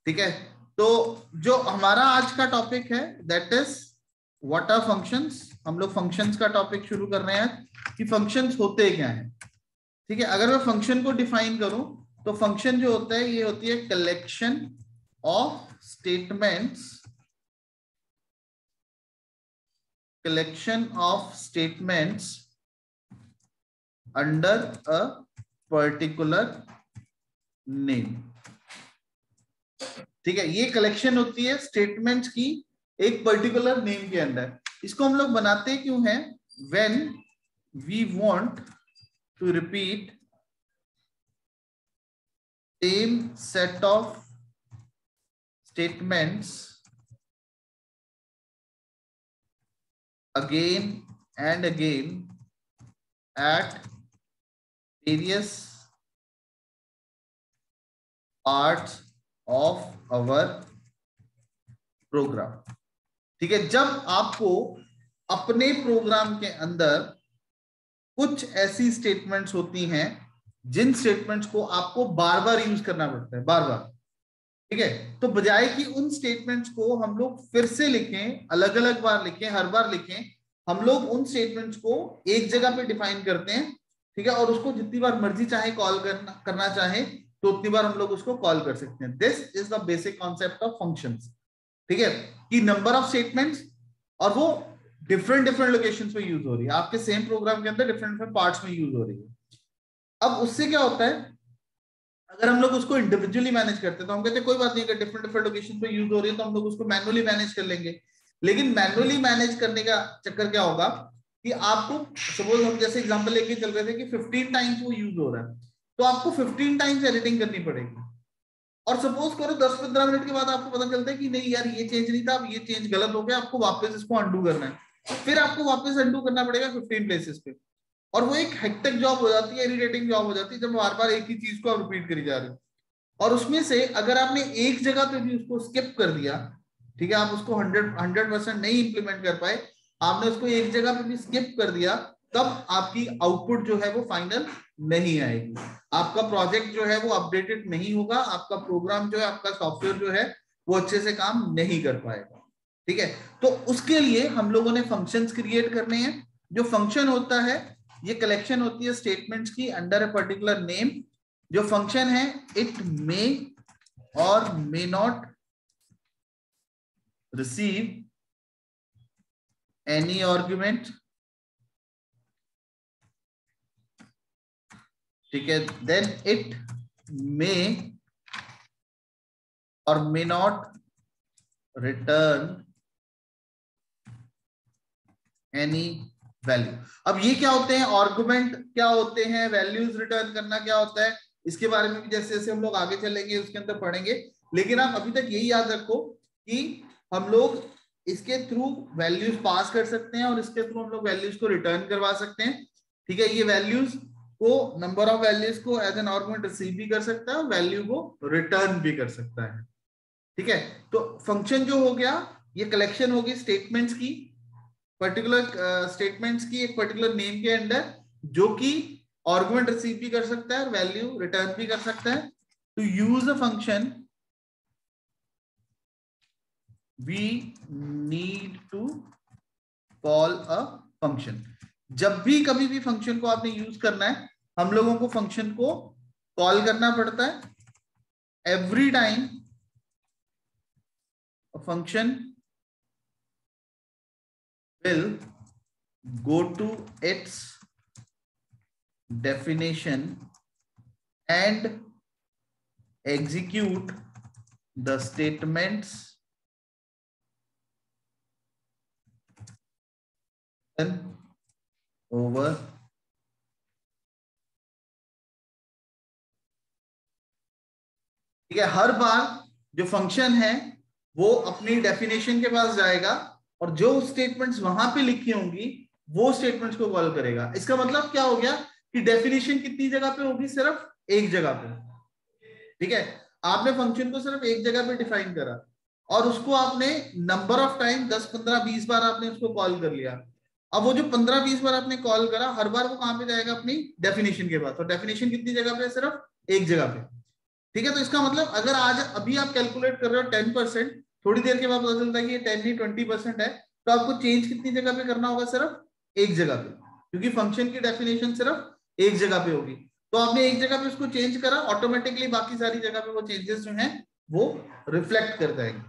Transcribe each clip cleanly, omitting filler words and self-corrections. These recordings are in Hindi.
ठीक है, तो जो हमारा आज का टॉपिक है that is what are functions. हम लोग फंक्शंस का टॉपिक शुरू कर रहे हैं कि फंक्शंस होते क्या हैं। ठीक है, अगर मैं फंक्शन को डिफाइन करूं तो फंक्शन जो होता है ये होती है collection of statements, collection of statements under a particular name। ठीक है, ये कलेक्शन होती है स्टेटमेंट्स की एक पर्टिकुलर नेम के अंदर। इसको हम लोग बनाते क्यों हैं? When we want to repeat same set of statements again and again at various parts of our program। ठीक है, जब आपको अपने प्रोग्राम के अंदर कुछ ऐसी स्टेटमेंट्स होती हैं जिन स्टेटमेंट्स को आपको बार बार यूज करना पड़ता है, बार बार। ठीक है, तो बजाय कि उन स्टेटमेंट्स को हम लोग फिर से लिखें, अलग अलग बार लिखें, हर बार लिखें, हम लोग उन स्टेटमेंट्स को एक जगह पे डिफाइन करते हैं। ठीक है, और उसको जितनी बार मर्जी चाहे कॉल करना चाहे तो उतनी बार हम लोग उसको कॉल कर सकते हैं। This is the basic concept of functions. ठीक है, कि नंबर ऑफ स्टेटमेंट्स और वो डिफरेंट डिफरेंट लोकेशंस पे यूज हो रही है, आपके सेम प्रोग्राम के अंदर डिफरेंट डिफरेंट पार्ट्स में यूज हो रही है। अब उससे क्या होता है, अगर हम लोग उसको इंडिविजुअली मैनेज करते हैं तो हम कहते हैं कोई बात नहीं, अगर डिफरेंट डिफरेंट लोकेशन पे यूज हो रही है तो हम लोग उसको मैनुअली मैनेज कर लेंगे। लेकिन मैनुअली मैनेज करने का चक्कर क्या होगा कि आपको, सपोज हम जैसे एग्जांपल लेके चल रहे थे कि 15 टाइम्स वो यूज हो रहा है, तो आपको 15 टाइम्स एडिटिंग करनी पड़ेगी। और सपोज करो 10-15 मिनट के बाद आपको पता चलता है कि नहीं यार ये चेंज नहीं था, अब ये चेंज गलत हो गया, आपको वापस इसको अंडू करना है, फिर आपको वापस अंडू करना पड़ेगा 15 प्लेसेस पे। और वो एक हेक्टिक जॉब हो जाती है, इरिटेटिंग जॉब हो जाती है, जब बार बार एक ही चीज को आप रिपीट करी जा रहे हो। और उसमें से अगर आपने एक जगह पे भी उसको स्किप कर दिया, ठीक है, आप उसको 100% नहीं इंप्लीमेंट कर पाए, आपने उसको एक जगह पे भी स्किप कर दिया, तब आपकी आउटपुट जो है वो फाइनल नहीं आएगी, आपका प्रोजेक्ट जो है वो अपडेटेड नहीं होगा, आपका प्रोग्राम जो है, आपका सॉफ्टवेयर जो है वो अच्छे से काम नहीं कर पाएगा। ठीक है, तो उसके लिए हम लोगों ने फंक्शंस क्रिएट करने हैं। जो फंक्शन होता है ये कलेक्शन होती है स्टेटमेंट्स की अंडर ए पर्टिकुलर नेम। जो फंक्शन है इट मे और may not receive any argument. ठीक है, देन इट मे और may not return any value. अब ये क्या होते हैं आर्गुमेंट, क्या होते हैं वैल्यूज रिटर्न करना क्या होता है, इसके बारे में भी जैसे जैसे हम लोग आगे चलेंगे उसके अंदर पढ़ेंगे। लेकिन आप अभी तक यही याद रखो कि हम लोग इसके थ्रू वैल्यूज पास कर सकते हैं और इसके थ्रू हम लोग वैल्यूज को रिटर्न करवा सकते हैं। ठीक है, ये वैल्यूज को, नंबर ऑफ वैल्यूज को एज एन आर्गुमेंट रिसीव भी कर सकता है और वैल्यू को रिटर्न भी कर सकता है। ठीक है, तो फंक्शन जो हो गया ये कलेक्शन होगी स्टेटमेंट्स की, पर्टिकुलर स्टेटमेंट्स की एक पर्टिकुलर नेम के अंदर, जो कि आर्गुमेंट रिसीव भी कर सकता है और वैल्यू रिटर्न भी कर सकता है। To use a function we need to call a function. जब भी कभी भी फंक्शन को आपने यूज करना है, हम लोगों को फंक्शन को कॉल करना पड़ता है। Every time a function will go to its definition and execute the statements over। ठीक है, हर बार जो फंक्शन है वो अपनी डेफिनेशन के पास जाएगा और जो स्टेटमेंट्स वहां पे लिखी होंगी वो स्टेटमेंट्स को कॉल करेगा। इसका मतलब क्या हो गया कि डेफिनेशन कितनी जगह पे होगी? सिर्फ एक जगह पे। ठीक है, आपने फंक्शन को सिर्फ एक जगह पे डिफाइन करा और उसको आपने नंबर ऑफ टाइम 10, 15, 20 बार आपने उसको कॉल कर लिया। अब वो जो 15-20 बार आपने कॉल करा, हर बार वो कहां पे जाएगा? अपनी डेफिनेशन के पास। और डेफिनेशन कितनी जगह पे? सिर्फ एक जगह पे। ठीक है, तो इसका मतलब अगर आज अभी आप कैलकुलेट कर रहे हो 10%, थोड़ी देर के बाद पता चलता है कि ये 10 नहीं 20% है, तो आपको चेंज कितनी जगह पे करना होगा? सिर्फ एक जगह पे, क्योंकि फंक्शन की डेफिनेशन सिर्फ एक जगह पे होगी। तो आपने एक जगह पे उसको चेंज करा, ऑटोमेटिकली बाकी सारी जगह पे वो चेंजेस जो हैं वो रिफ्लेक्ट कर जाएंगे।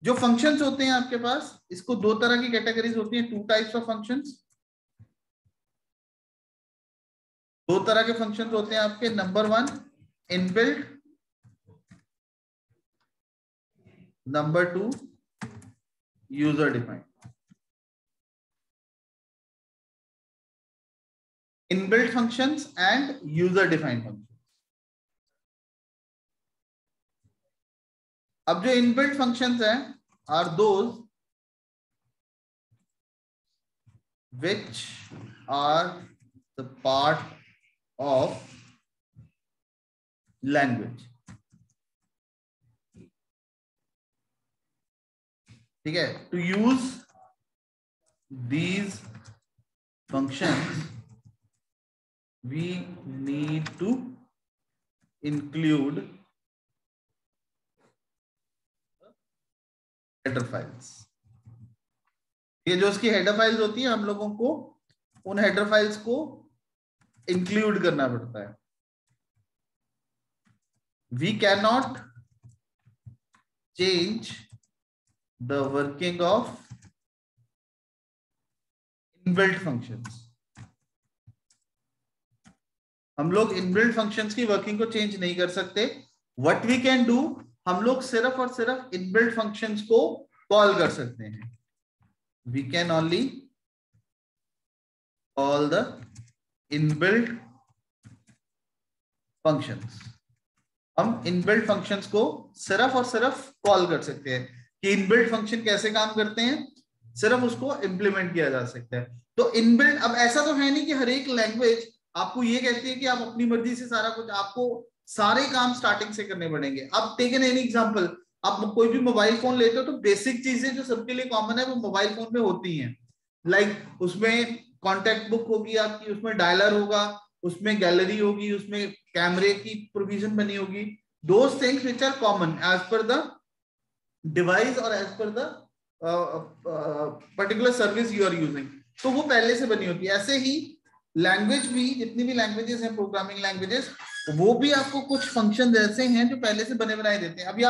जो फंक्शंस होते हैं आपके पास, इसको दो तरह की कैटेगरीज होती हैं, 2 टाइप्स ऑफ फंक्शंस। दो तरह के फंक्शंस होते हैं आपके। Number 1 inbuilt, number 2 user defined. Inbuilt functions and user defined function. अब जो इनबिल्ट फंक्शंस हैं are those which are the part of language। ठीक है, to use these functions we need to include header files। ये जो उसकी हेडर फाइल्स होती है, हम लोगों को उन हेडर फाइल्स को इंक्लूड करना पड़ता है। We can not change the working of inbuilt functions. हम लोग इनबिल्ट फंक्शंस की वर्किंग को चेंज नहीं कर सकते। व्हाट वी कैन डू, हम लोग सिर्फ और सिर्फ इनबिल्ट फंक्शंस को कॉल कर सकते हैं। We can only call the inbuilt functions। हम इनबिल्ट फंक्शंस को सिर्फ और सिर्फ कॉल कर सकते हैं। कि इनबिल्ट फंक्शन कैसे काम करते हैं, सिर्फ उसको इंप्लीमेंट किया जा सकता है। तो इनबिल्ट, अब ऐसा तो है नहीं कि हर एक लैंग्वेज आपको ये कहती है कि आप अपनी मर्जी से सारा कुछ, आपको सारे काम स्टार्टिंग से करने पड़ेंगे। अब टेक एन एनी एग्जांपल, आप कोई भी मोबाइल फोन लेते हो तो बेसिक चीजें जो सबके लिए कॉमन है वो मोबाइल फोन में होती हैं। लाइक उसमें कॉन्टेक्ट बुक होगी आपकी, उसमें डायलर होगा, उसमें गैलरी होगी, उसमें कैमरे की प्रोविजन बनी होगी। Those things which are common as per the device और as per the particular service you are using, तो वो पहले से बनी होती है। ऐसे ही लैंग्वेज भी, जितनी भी लैंग्वेजेस हैं, प्रोग्रामिंग लैंग्वेजेस, वो भी आपको कुछ फंक्शन ऐसे हैं जो पहले से बने बनाए देते हैं। अभी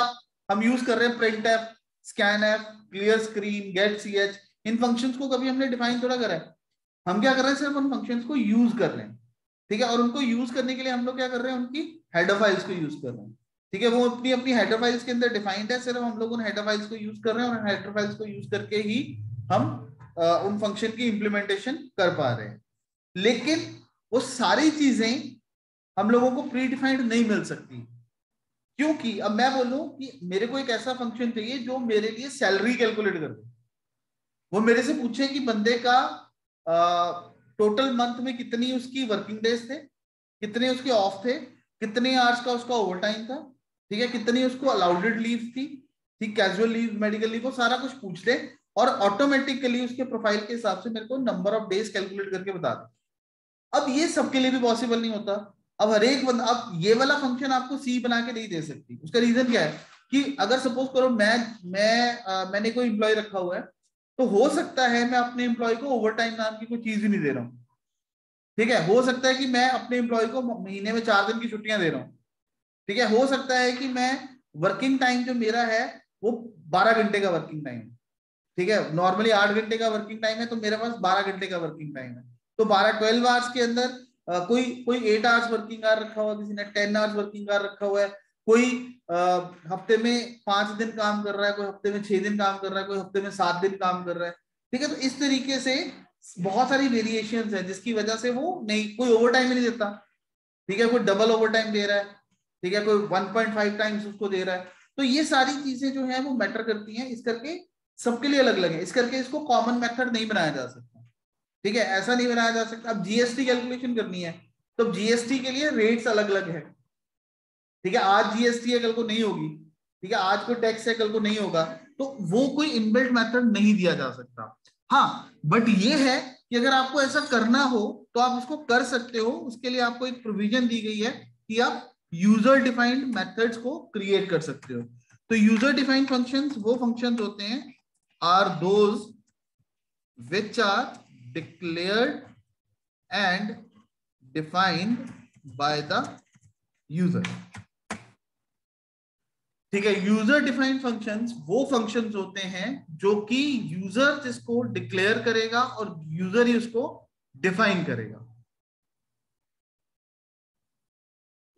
हम यूज कर रहे हैं print F, scan F, clear screen, get ch, इन फंक्शंस को कभी हमने डिफाइन थोड़ा करा है। हम क्या कर रहे हैं, सिर्फ उन फंक्शंस को यूज कर रहे हैं। ठीक है, और उनको यूज करने के लिए हम लोग क्या कर रहे हैं, उनकी हेडर फाइल्स को यूज कर रहे हैं। ठीक है, वो अपनी अपनी हेडर फाइल्स के अंदर डिफाइंड है, सिर्फ हम लोग उन हेडर फाइल्स को यूज कर रहे हैं, और हेडर फाइल्स को यूज करके ही हम उन फंक्शन की इंप्लीमेंटेशन कर पा रहे हैं। लेकिन वो सारी चीजें हम लोगों को प्री डिफाइंड नहीं मिल सकती, क्योंकि अब मैं बोलूं कि मेरे को एक ऐसा फंक्शन चाहिए जो मेरे लिए सैलरी कैलकुलेट कर दे। वो मेरे से पूछे कि बंदे का टोटल मंथ में कितनी उसकी वर्किंग डेज थे, कितने उसके ऑफ थे, कितने आवर्स का उसका ओवर टाइम था, ठीक है, कितनी उसको अलाउडेड लीव थी, ठीक, कैजुअल लीव, मेडिकल लीव, वो सारा कुछ पूछ ले और ऑटोमेटिकली उसके प्रोफाइल के हिसाब से मेरे को नंबर ऑफ डेज कैलकुलेट करके बता दे। अब ये सबके लिए भी पॉसिबल नहीं होता। अब हर एक बंदा, अब ये वाला फंक्शन आपको सी बना के नहीं दे सकती। उसका रीजन क्या है कि अगर सपोज करो मैंने कोई एम्प्लॉय रखा हुआ है, तो हो सकता है मैं अपने एम्प्लॉय को ओवर टाइम नाम की कोई चीज ही नहीं दे रहा हूँ। ठीक है, हो सकता है कि मैं अपने एम्प्लॉय को महीने में 4 दिन की छुट्टियां दे रहा हूँ। ठीक है, हो सकता है कि मैं वर्किंग टाइम जो मेरा है वो 12 घंटे का वर्किंग टाइम है। ठीक है, नॉर्मली 8 घंटे का वर्किंग टाइम है, तो मेरे पास 12 घंटे का वर्किंग टाइम है। तो 12 आवर्स के अंदर कोई 8 आवर्स वर्किंग आवर रखा हुआ, किसी ने 10 आवर्स वर्किंग आवर रखा हुआ है, कोई हफ्ते में 5 दिन काम कर रहा है, कोई हफ्ते में 6 दिन काम कर रहा है, कोई हफ्ते में 7 दिन काम कर रहा है। ठीक है, तो इस तरीके से बहुत सारी वेरिएशंस है, जिसकी वजह से वो नहीं, कोई ओवर टाइम ही नहीं देता। ठीक है, कोई डबल ओवर टाइम दे रहा है, ठीक है, कोई 1.5 टाइम्स उसको दे रहा है। तो ये सारी चीजें जो है वो मैटर करती हैं, इस करके सबके लिए अलग अलग है, इस करके इसको कॉमन मेथड नहीं बनाया जा सकता। ठीक है, ऐसा नहीं बनाया जा सकता। अब जीएसटी कैलकुलेशन करनी है, तो जीएसटी के लिए रेट्स अलग अलग है। ठीक है, आज जीएसटी है, कल को नहीं होगी। ठीक है, आज कोई टैक्स है, कल को नहीं होगा, तो वो कोई इनबिल्ट मेथड नहीं दिया जा सकता। हाँ, बट ये है कि अगर आपको ऐसा करना हो तो आप उसको कर सकते हो। उसके लिए आपको एक प्रोविजन दी गई है कि आप यूजर डिफाइंड मेथड्स को क्रिएट कर सकते हो। तो यूजर डिफाइंड फंक्शंस वो फंक्शंस होते हैं are those which are declared and defined by the user। ठीक है, यूजर डिफाइंड फंक्शंस वो फंक्शंस होते हैं जो कि यूजर जिसको डिक्लेयर करेगा और यूजर ही उसको डिफाइन करेगा।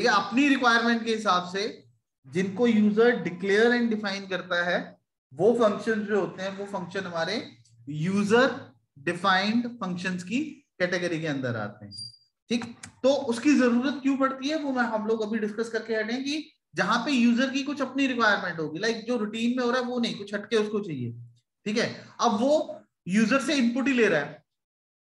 ठीक है, अपनी रिक्वायरमेंट के हिसाब से जिनको यूजर डिक्लेयर एंड डिफाइन करता है वो फंक्शन जो होते हैं वो फंक्शन हमारे यूजर डिफाइंड फंक्शंस की कैटेगरी के अंदर आते हैं। ठीक, तो उसकी जरूरत क्यों पड़ती है वो हम लोग अभी डिस्कस करके हटें कि जहां पे यूजर की कुछ अपनी रिक्वायरमेंट होगी, लाइक जो रूटीन में हो रहा है वो नहीं, कुछ हटके उसको चाहिए। ठीक है, अब वो यूजर से इनपुट ही ले रहा है,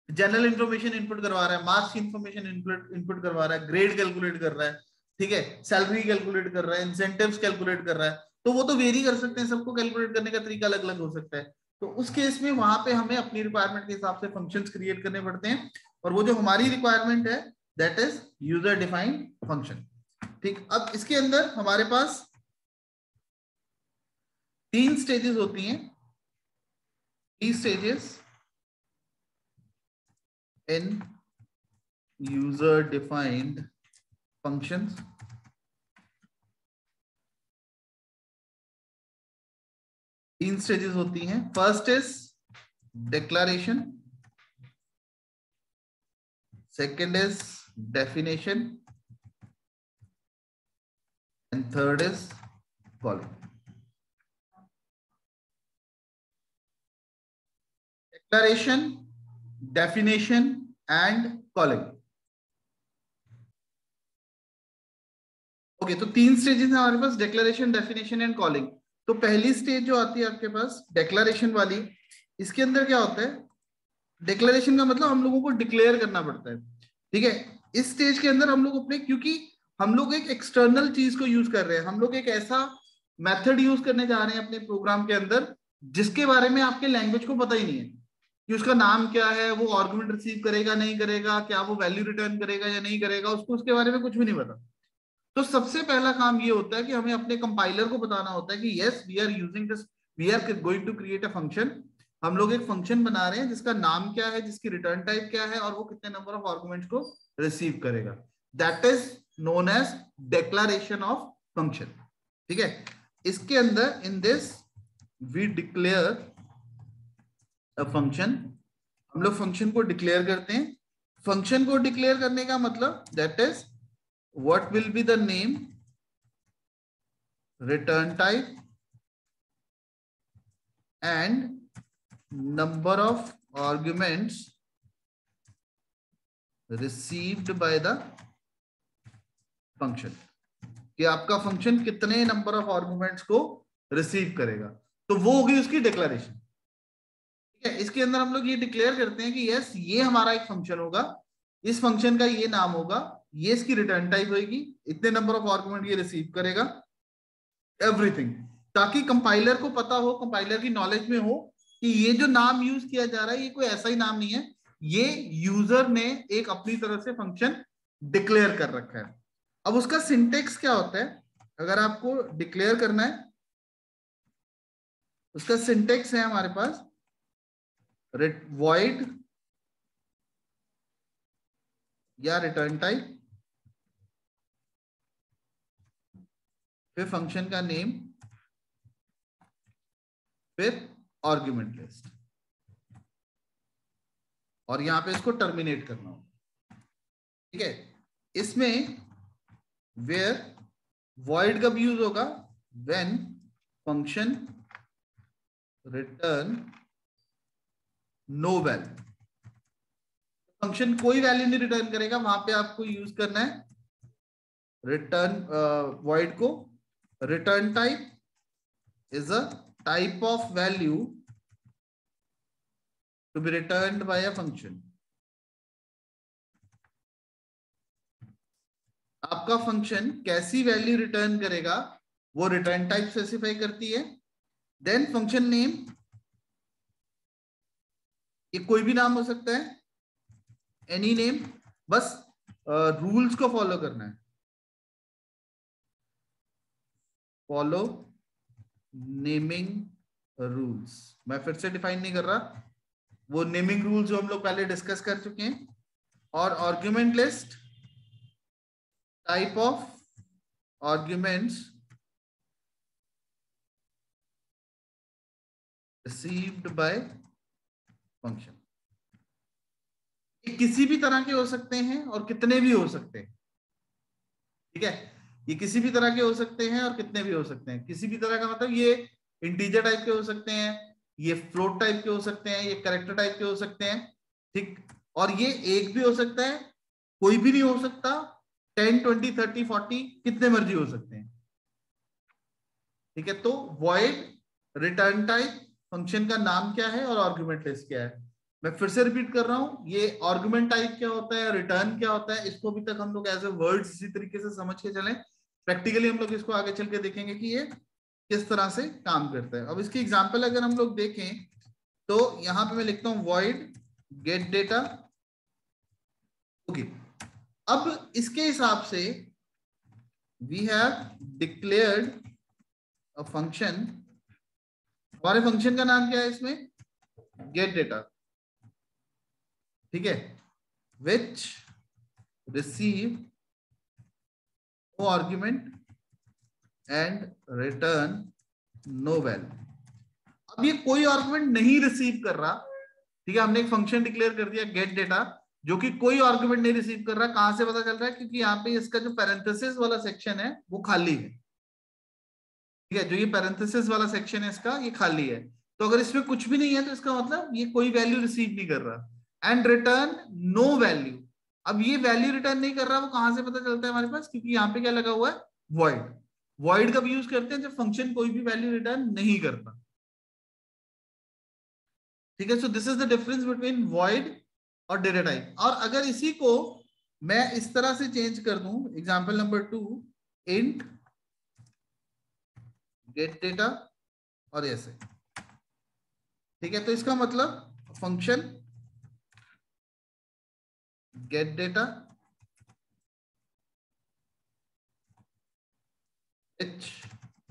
जनरल इंफॉर्मेशन इनपुट करवा रहा है, मार्क्स की इंफॉर्मेशन इनपुट करवा रहा है, ग्रेड कैलकुलेट कर रहा है, ठीक है, सैलरी कैलकुलेट कर रहा है, इंसेंटिव्स कैलकुलेट कर रहा है। तो वो तो वेरी कर सकते हैं, सबको कैलकुलेट करने का तरीका अलग अलग हो सकता है। तो उस केस में वहां पे हमें अपनी रिक्वायरमेंट के हिसाब से फंक्शंस क्रिएट करने पड़ते हैं, और वो जो हमारी रिक्वायरमेंट है that is user defined function. ठीक, अब इसके अंदर हमारे पास 3 स्टेजेस होती हैं, 3 stages in user defined functions। 3 stages होती हैं। First is declaration, second is definition and third is calling. Declaration, definition and calling. Okay, तो 3 स्टेजेस हैं हमारे पास, डिक्लेरेशन, डेफिनेशन एंड कॉलिंग। तो पहली स्टेज जो आती है आपके पास डिक्लेरेशन वाली, इसके अंदर क्या होता है, डिक्लेरेशन का मतलब हम लोगों को डिक्लेयर करना पड़ता है। ठीक है, इस स्टेज के अंदर हम लोग अपने, क्योंकि हम लोग एक एक्सटर्नल चीज को यूज कर रहे हैं, हम लोग एक ऐसा मेथड यूज करने जा रहे हैं अपने प्रोग्राम के अंदर जिसके बारे में आपके लैंग्वेज को पता ही नहीं है कि उसका नाम क्या है, वो आर्गुमेंट रिसीव करेगा नहीं करेगा, क्या वो वैल्यू रिटर्न करेगा या नहीं करेगा, उसको उसके बारे में कुछ भी नहीं पता। तो सबसे पहला काम ये होता है कि हमें अपने कंपाइलर को बताना होता है कि yes we are using this, we are going to create a function. हम लोग एक फंक्शन बना रहे हैं जिसका नाम क्या है, जिसकी रिटर्न टाइप क्या है, और वो कितने नंबर ऑफ आर्गुमेंट्स को रिसीव करेगा। That is known as declaration of function. ठीक है, इसके अंदर in this we declare a function, हम लोग फंक्शन को डिक्लेयर करते हैं। फंक्शन को डिक्लेयर करने का मतलब that is what will be the name, return type and number of arguments received by the function, कि आपका फंक्शन कितने नंबर ऑफ आर्गुमेंट्स को रिसीव करेगा। तो वो होगी उसकी डिक्लेरेशन। ठीक है, इसके अंदर हम लोग ये डिक्लेयर करते हैं कि यस ये हमारा एक फंक्शन होगा, इस फंक्शन का ये नाम होगा, ये इसकी रिटर्न टाइप होगी, इतने नंबर ऑफ आर्गुमेंट ये रिसीव करेगा, एवरीथिंग, ताकि कंपाइलर को पता हो, कंपाइलर की नॉलेज में हो कि ये जो नाम यूज किया जा रहा है ये कोई ऐसा ही नाम नहीं है, ये यूजर ने एक अपनी तरह से फंक्शन डिक्लेयर कर रखा है। अब उसका सिंटेक्स क्या होता है, अगर आपको डिक्लेयर करना है, उसका सिंटेक्स है हमारे पास void या रिटर्न टाइप, फिर फंक्शन का नेम, फिर आर्ग्यूमेंट लिस्ट, और यहां पे इसको टर्मिनेट करना होगा। ठीक है, इसमें वेयर void कब यूज होगा, when function return no value, function कोई वैल्यू नहीं रिटर्न करेगा, वहां पे आपको यूज करना है रिटर्न void को। Return type is a type of value to be returned by a function। आपका फंक्शन कैसी वैल्यू रिटर्न करेगा वो रिटर्न टाइप स्पेसिफाई करती है। देन फंक्शन नेम, ये कोई भी नाम हो सकता है, एनी नेम, बस रूल्स को फॉलो करना है। Follow naming rules. मैं फिर से डिफाइन नहीं कर रहा, वो नेमिंग रूल्स जो हम लोग पहले डिस्कस कर चुके हैं। और argument list, type of arguments received by function. ये किसी भी तरह के हो सकते हैं और कितने भी हो सकते हैं, ठीक है। ये किसी भी तरह के हो सकते हैं और कितने भी हो सकते हैं। किसी भी तरह का मतलब ये इंटीजर टाइप के हो सकते हैं, ये फ्लोट टाइप के हो सकते हैं, ये कैरेक्टर टाइप के हो सकते हैं, ठीक। और ये एक भी हो सकता है, कोई भी नहीं हो सकता, 10, 20, 30, 40 कितने मर्जी हो सकते हैं, ठीक है। तो वॉइड, रिटर्न टाइप, फंक्शन का नाम क्या है और आर्गुमेंट लिस्ट क्या है। मैं फिर से रिपीट कर रहा हूं, ये आर्गुमेंट टाइप क्या होता है, रिटर्न क्या होता है, इसको अभी तक हम लोग एज ए वर्ड्स इसी तरीके से समझ के चलें। प्रैक्टिकली हम लोग इसको आगे चल के देखेंगे कि ये किस तरह से काम करता है। अब इसकी एग्जांपल अगर हम लोग देखें तो यहां पे मैं लिखता हूं वॉइड गेट डेटा। ओके, अब इसके हिसाब से we have declared a function. हमारे फंक्शन का नाम क्या है इसमें, गेट डेटा, ठीक है, which receive no argument and return no value. अब ये कोई आर्ग्यूमेंट नहीं रिसीव कर रहा, ठीक है। हमने एक फंक्शन डिक्लेयर कर दिया गेट डेटा, जो कि कोई आर्ग्यूमेंट नहीं रिसीव कर रहा। कहां से पता चल रहा है, क्योंकि यहाँ पे इसका जो पैरेंथेसिस वाला सेक्शन है वो खाली है, ठीक है। जो ये पैरेंथेसिस वाला सेक्शन है इसका, ये खाली है। तो अगर इसमें कुछ भी नहीं है तो इसका मतलब ये कोई वैल्यू रिसीव नहीं कर रहा। And return no value. अब ये वैल्यू रिटर्न नहीं कर रहा, वो कहां से पता चलता है हमारे पास, क्योंकि यहाँ पे क्या लगा हुआ है, वॉइड। वॉइड कब यूज करते हैं, जब फंक्शन कोई भी वैल्यू रिटर्न नहीं करता, ठीक है। So this is the difference between void और डेटा टाइप। और अगर इसी को मैं इस तरह से चेंज कर दूं, example number 2, int gate data और ऐसे, ठीक है। तो इसका मतलब function gate data which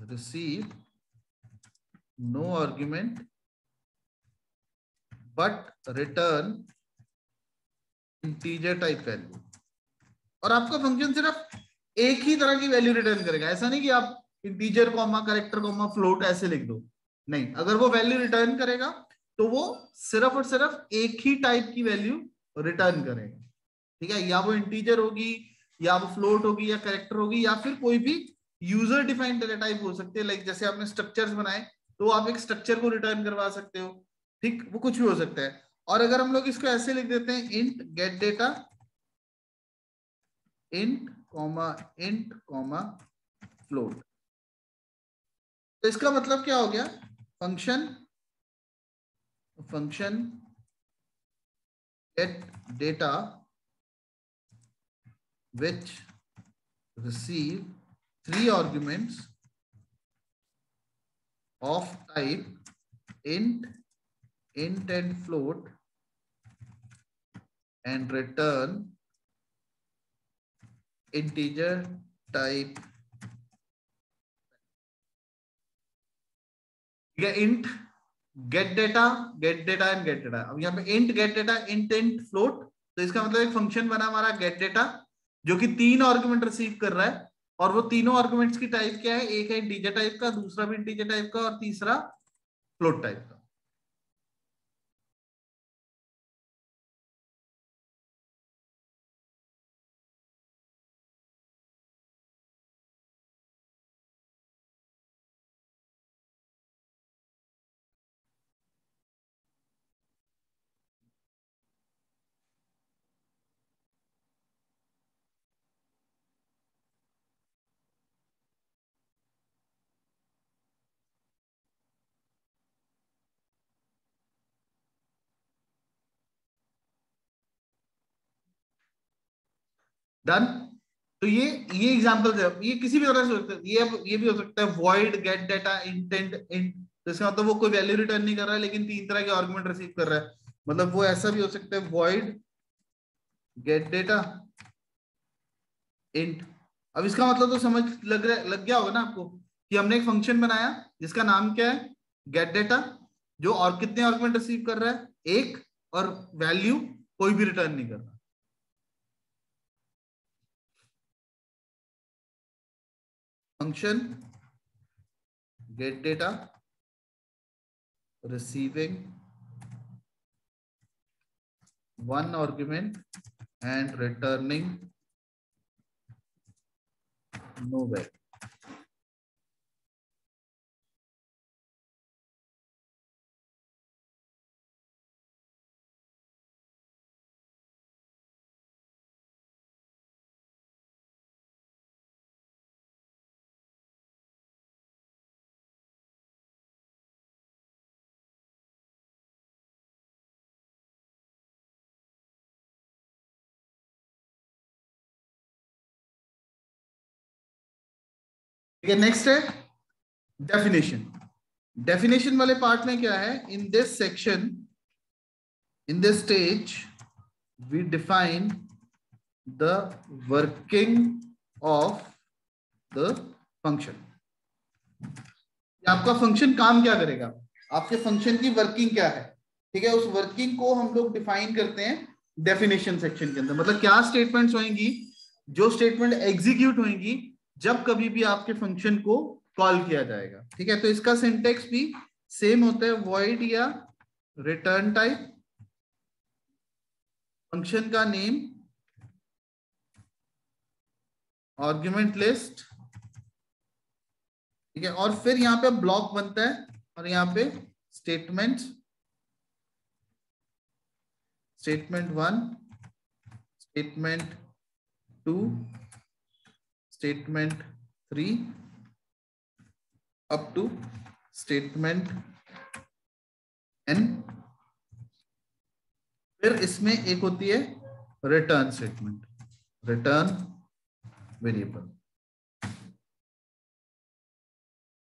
receive no argument but return integer type value। और आपका फंक्शन सिर्फ एक ही तरह की वैल्यू रिटर्न करेगा। ऐसा नहीं कि आप integer comma character comma float ऐसे लिख दो, नहीं। अगर वो वैल्यू रिटर्न करेगा तो वो सिर्फ और सिर्फ एक ही टाइप की वैल्यू रिटर्न करेगा, ठीक है। या वो इंटीजर होगी, या वो फ्लोट होगी, या कैरेक्टर होगी, या फिर कोई भी यूजर डिफाइंड डेटा टाइप हो सकते हैं। लाइक जैसे आपने स्ट्रक्चर्स बनाए तो आप एक स्ट्रक्चर को रिटर्न करवा सकते हो, ठीक। वो कुछ भी हो सकता है। और अगर हम लोग इसको ऐसे लिख देते हैं, int gate data int comma float, तो इसका मतलब क्या हो गया, function gate data which receive 3 arguments of type int and float and return integer type, ठीक है। Int gate data and gate data. अब यहाँ पे int gate data int float, तो इसका मतलब एक फंक्शन बना हमारा गेट डेटा, जो कि 3 आर्गुमेंट रिसीव कर रहा है। और वो तीनों आर्गुमेंट्स की टाइप क्या है, एक है इंटीजर टाइप का, दूसरा भी इंटीजर टाइप का, और तीसरा फ्लोट टाइप का। डन। तो ये एग्जांपल है, ये किसी भी तरह से हो सकता है। ये भी हो सकता है void gate data intent int, तो इसका मतलब वो कोई वैल्यू रिटर्न नहीं कर रहा है, लेकिन 3 तरह के आर्गुमेंट रिसीव कर रहा है। मतलब वो ऐसा भी हो सकता है वॉइड गेट डेटा इंट। अब इसका मतलब तो समझ लग गया होगा ना आपको, कि हमने एक फंक्शन बनाया जिसका नाम क्या है, गेट डेटा, जो और कितने आर्गुमेंट रिसीव कर रहा है, एक, और वैल्यू कोई भी रिटर्न नहीं कर रहा। Function gate data receiving one argument and returning no value. ठीक है, नेक्स्ट है डेफिनेशन। डेफिनेशन वाले पार्ट में क्या है, in this section, in this stage we define the working of the function. आपका फंक्शन काम क्या करेगा, आपके फंक्शन की वर्किंग क्या है, ठीक है, उस वर्किंग को हम लोग डिफाइन करते हैं डेफिनेशन सेक्शन के अंदर। मतलब क्या स्टेटमेंट्स होंगी, जो स्टेटमेंट एग्जीक्यूट होंगी जब कभी भी आपके फंक्शन को कॉल किया जाएगा। ठीक है, तो इसका सिंटेक्स भी सेम होता है, वॉइड या रिटर्न टाइप, फंक्शन का नेम, आर्गुमेंट लिस्ट, ठीक है, और फिर यहाँ पे ब्लॉक बनता है और यहाँ पे statements, statement 1, statement 2, statement 3 up to statement n। फिर इसमें एक होती है रिटर्न स्टेटमेंट, रिटर्न वेरिएबल।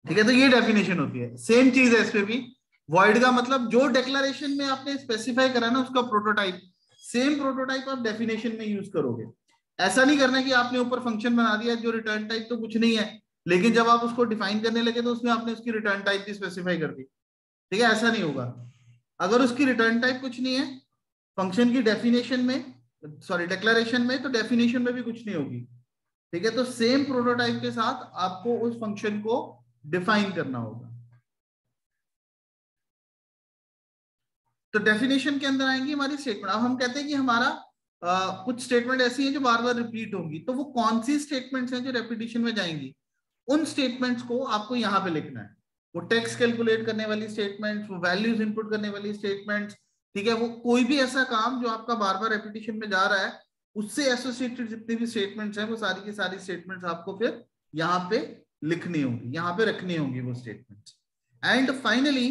ठीक है, तो ये डेफिनेशन होती है। सेम चीज है इसमें भी, वॉइड का मतलब जो डिक्लेरेशन में आपने स्पेसिफाई करा ना उसका प्रोटोटाइप, सेम प्रोटोटाइप आप डेफिनेशन में यूज करोगे। ऐसा नहीं करना कि आपने ऊपर फंक्शन बना दिया जो रिटर्न टाइप तो कुछ नहीं है, लेकिन जब आप उसको डिफाइन करने लगे तो उसमें आपने उसकी रिटर्न टाइप भी स्पेसिफाई कर दी। ठीक है, ऐसा नहीं होगा। अगर उसकी रिटर्न टाइप कुछ नहीं है फंक्शन की डेफिनेशन में, सॉरी डिक्लेरेशन में, तो डेफिनेशन में भी कुछ नहीं होगी। ठीक है, तो सेम प्रोटोटाइप के साथ आपको उस फंक्शन को डिफाइन करना होगा। तो डेफिनेशन के अंदर आएंगी हमारी स्टेटमेंट। अब हम कहते हैं कि हमारा कुछ स्टेटमेंट ऐसी हैं जो बार बार रिपीट होंगी, तो वो कौन सी स्टेटमेंट्स हैं जो रेपिटेशन में जाएंगी, उन स्टेटमेंट्स को आपको यहाँ पे लिखना है। वो टेक्स्ट कैलकुलेट करने वाली स्टेटमेंट्स, वो वैल्यूज इनपुट करने वाली स्टेटमेंट्स, ठीक है, वो कोई भी ऐसा काम जो आपका बार बार रेपिटेशन में जा रहा है उससे एसोसिएटेड जितने भी स्टेटमेंट्स हैं वो सारी की सारी स्टेटमेंट्स आपको फिर यहाँ पे लिखनी होंगी, यहाँ पे रखनी होंगी वो स्टेटमेंट्स। एंड फाइनली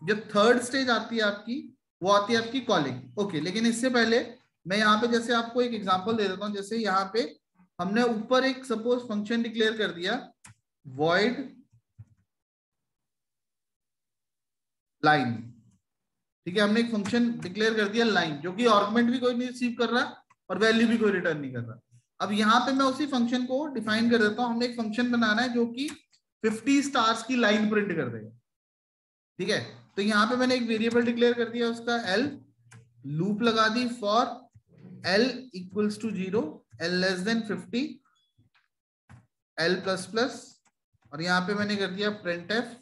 जो थर्ड स्टेज आती है आपकी, वो आती है आपकी कॉलिंग। ओके, लेकिन इससे पहले मैं यहाँ पे जैसे आपको एक एग्जांपल दे देता हूँ। जैसे यहाँ पे हमने ऊपर एक सपोज फंक्शन डिक्लेयर कर दिया void लाइन। ठीक है, हमने एक फंक्शन डिक्लेयर कर दिया लाइन, जो कि आर्गुमेंट भी कोई नहीं रिसीव कर रहा और वैल्यू भी कोई रिटर्न नहीं कर रहा। अब यहाँ पे मैं उसी फंक्शन को डिफाइन कर देता हूँ। हमने एक फंक्शन बनाना है जो कि 50 स्टार्स की लाइन प्रिंट कर देगा। ठीक है, तो यहाँ पे मैंने एक वेरिएबल डिक्लेयर कर दिया उसका l, लूप लगा दी for l equals to 0, l less than 50, l plus plus, और यहाँ पे मैंने कर दिया printf,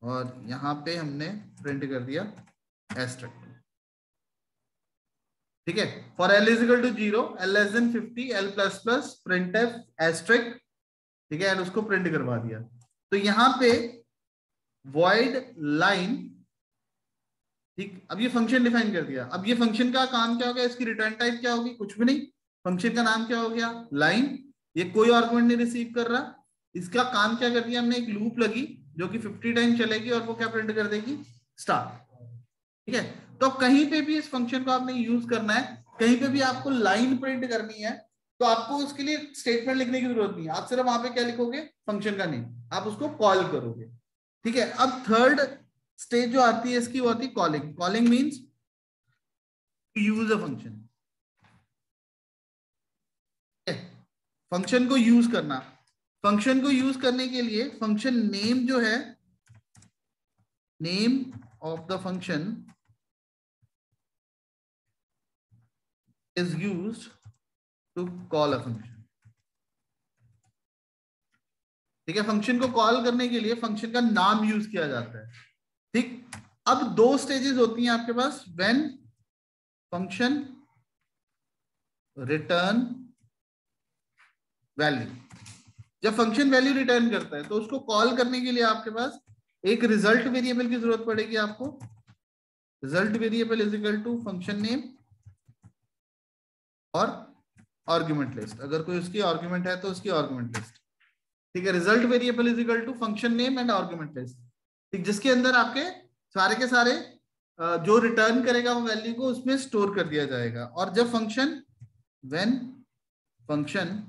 और यहाँ पे हमने प्रिंट कर दिया एस्ट्रिक्ट। ठीक है, for l is equal to 0, l less than 50, l plus plus, printf asterisk. ठीक है, और उसको प्रिंट करवा दिया। तो यहाँ पे void line, ठीक, अब ये फंक्शन डिफाइन कर दिया। अब ये फंक्शन का काम क्या होगा, इसकी रिटर्न टाइप क्या होगी, कुछ भी नहीं। फंक्शन का नाम क्या हो गया, लाइन, ये कोई आर्गुमेंट नहीं रिसीव कर रहा। इसका काम क्या कर दिया हमने, एक लूप लगी जो कि 50 टाइम चलेगी और वो क्या प्रिंट कर देगी, स्टार। ठीक है, तो कहीं पे भी इस फंक्शन को आपने यूज करना है, कहीं पे भी आपको लाइन प्रिंट करनी है, तो आपको उसके लिए स्टेटमेंट लिखने की जरूरत नहीं है। आप सिर्फ वहां पे क्या लिखोगे, फंक्शन का नेम, आप उसको कॉल करोगे। ठीक है, अब थर्ड स्टेज जो आती है इसकी, वो आती है calling. Calling means use a function, function को यूज करना। फंक्शन को यूज करने के लिए फंक्शन नेम जो है, name of the function is used to call a function. ठीक है, फंक्शन को कॉल करने के लिए फंक्शन का नाम यूज किया जाता है। ठीक, अब दो स्टेजेस होती हैं आपके पास, व्हेन फंक्शन रिटर्न वैल्यू। जब फंक्शन वैल्यू रिटर्न करता है तो उसको कॉल करने के लिए आपके पास एक रिजल्ट वेरिएबल की जरूरत पड़ेगी आपको। Result variable is equal to function name और आर्गुमेंट लिस्ट, अगर कोई उसकी आर्गुमेंट है तो उसकी आर्गुमेंट लिस्ट। ठीक है, result variable is equal to function name and argument list. ठीक, जिसके अंदर आपके सारे के सारे जो रिटर्न करेगा वो वैल्यू को उसमें स्टोर कर दिया जाएगा। और जब function when function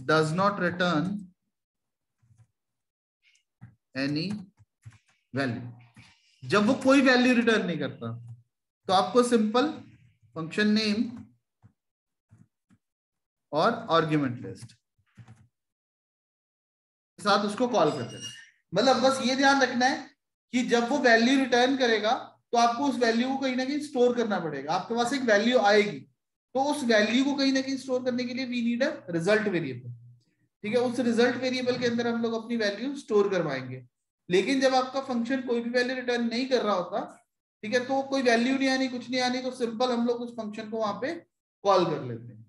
does not return any value, जब वो कोई वैल्यू रिटर्न नहीं करता तो आपको सिंपल फंक्शन नेम और आर्गुमेंट लिस्ट के साथ उसको कॉल कर देना। मतलब बस ये ध्यान रखना है कि जब वो वैल्यू रिटर्न करेगा तो आपको उस वैल्यू को कहीं ना कहीं स्टोर करना पड़ेगा। आपके पास एक वैल्यू आएगी तो उस वैल्यू को कहीं ना कहीं स्टोर करने के लिए we need a result variable. ठीक है, उस रिजल्ट वेरिएबल के अंदर हम लोग अपनी वैल्यू स्टोर करवाएंगे। लेकिन जब आपका फंक्शन कोई भी वैल्यू रिटर्न नहीं कर रहा होता, ठीक है, तो कोई वैल्यू नहीं आनी, कुछ नहीं आनी, तो सिंपल हम लोग उस फंक्शन को वहां पे कॉल कर लेते हैं।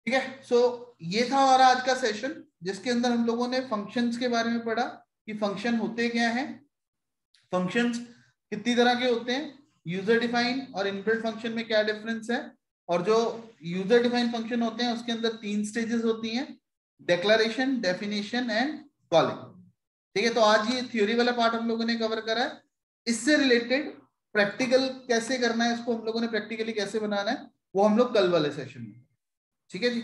ठीक है, सो ये था हमारा आज का सेशन जिसके अंदर हम लोगों ने फंक्शंस के बारे में पढ़ा कि फंक्शन होते क्या हैं, फंक्शंस कितनी तरह के होते हैं, यूजर डिफाइन और इनबिल्ट फंक्शन में क्या डिफरेंस है, और जो यूजर डिफाइन फंक्शन होते हैं उसके अंदर 3 स्टेजेस होती हैं, डिक्लेरेशन, डेफिनेशन एंड कॉलिंग। ठीक है, तो आज ये थ्योरी वाला पार्ट हम लोगों ने कवर करा है। इससे रिलेटेड प्रैक्टिकल कैसे करना है, इसको हम लोगों ने प्रैक्टिकली कैसे बनाना है, वो हम लोग कल वाले सेशन में। ठीक है जी,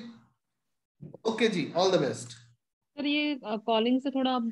okay ji, all the best. Sir ये कॉलिंग से थोड़ा आप